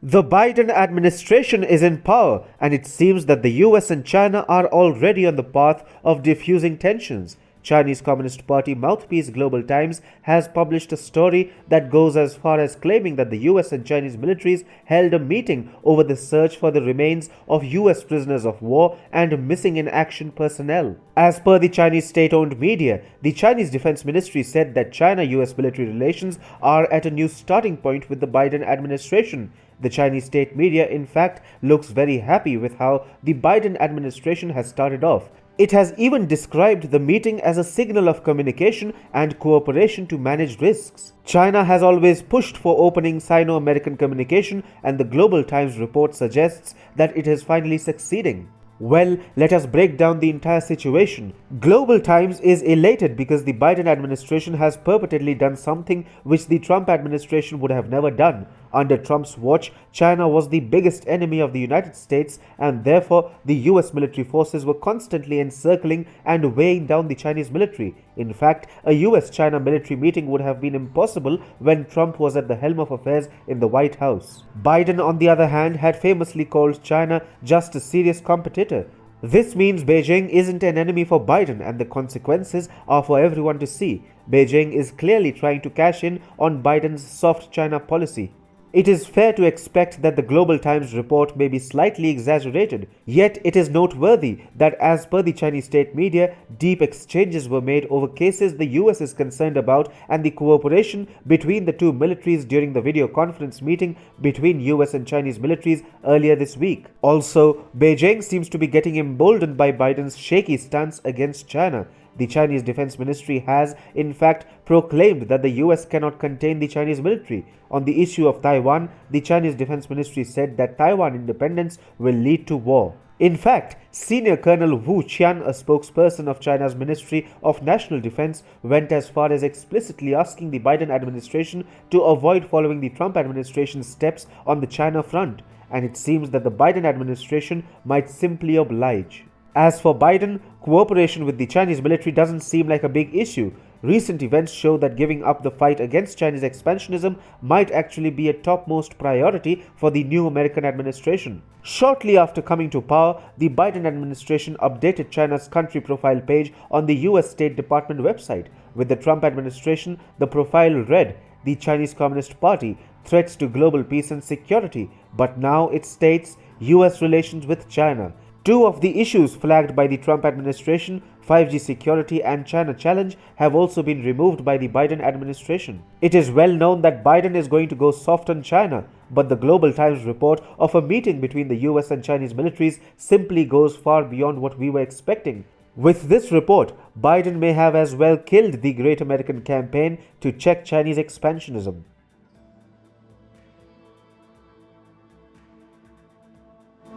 The Biden administration is in power, and it seems that the US and China are already on the path of diffusing tensions. Chinese Communist Party mouthpiece Global Times has published a story that goes as far as claiming that the US and Chinese militaries held a meeting over the search for the remains of US prisoners of war and missing in action personnel. As per the Chinese state-owned media, the Chinese Defense Ministry said that China-US military relations are at a new starting point with the Biden administration. The Chinese state media, in fact, looks very happy with how the Biden administration has started off. It has even described the meeting as a signal of communication and cooperation to manage risks. China has always pushed for opening Sino-American communication, and the Global Times report suggests that it is finally succeeding. Well, let us break down the entire situation. Global Times is elated because the Biden administration has purportedly done something which the Trump administration would have never done. Under Trump's watch, China was the biggest enemy of the United States, and therefore the US military forces were constantly encircling and weighing down the Chinese military. In fact, a US-China military meeting would have been impossible when Trump was at the helm of affairs in the White House. Biden, on the other hand, had famously called China just a serious competitor. This means Beijing isn't an enemy for Biden, and the consequences are for everyone to see. Beijing is clearly trying to cash in on Biden's soft China policy. It is fair to expect that the Global Times report may be slightly exaggerated, yet it is noteworthy that as per the Chinese state media, deep exchanges were made over cases the US is concerned about and the cooperation between the two militaries during the video conference meeting between US and Chinese militaries earlier this week. Also, Beijing seems to be getting emboldened by Biden's shaky stance against China. The Chinese Defense Ministry has, in fact, proclaimed that the US cannot contain the Chinese military. On the issue of Taiwan, the Chinese Defense Ministry said that Taiwan independence will lead to war. In fact, Senior Colonel Wu Qian, a spokesperson of China's Ministry of National Defense, went as far as explicitly asking the Biden administration to avoid following the Trump administration's steps on the China front, and it seems that the Biden administration might simply oblige. As for Biden, cooperation with the Chinese military doesn't seem like a big issue. Recent events show that giving up the fight against Chinese expansionism might actually be a topmost priority for the new American administration. Shortly after coming to power, the Biden administration updated China's country profile page on the US State Department website. With the Trump administration, the profile read, "The Chinese Communist Party, threats to global peace and security," but now it states, "US relations with China." Two of the issues flagged by the Trump administration, 5G security and China challenge, have also been removed by the Biden administration. It is well known that Biden is going to go soft on China, but the Global Times report of a meeting between the US and Chinese militaries simply goes far beyond what we were expecting. With this report, Biden may have as well killed the Great American Campaign to check Chinese expansionism.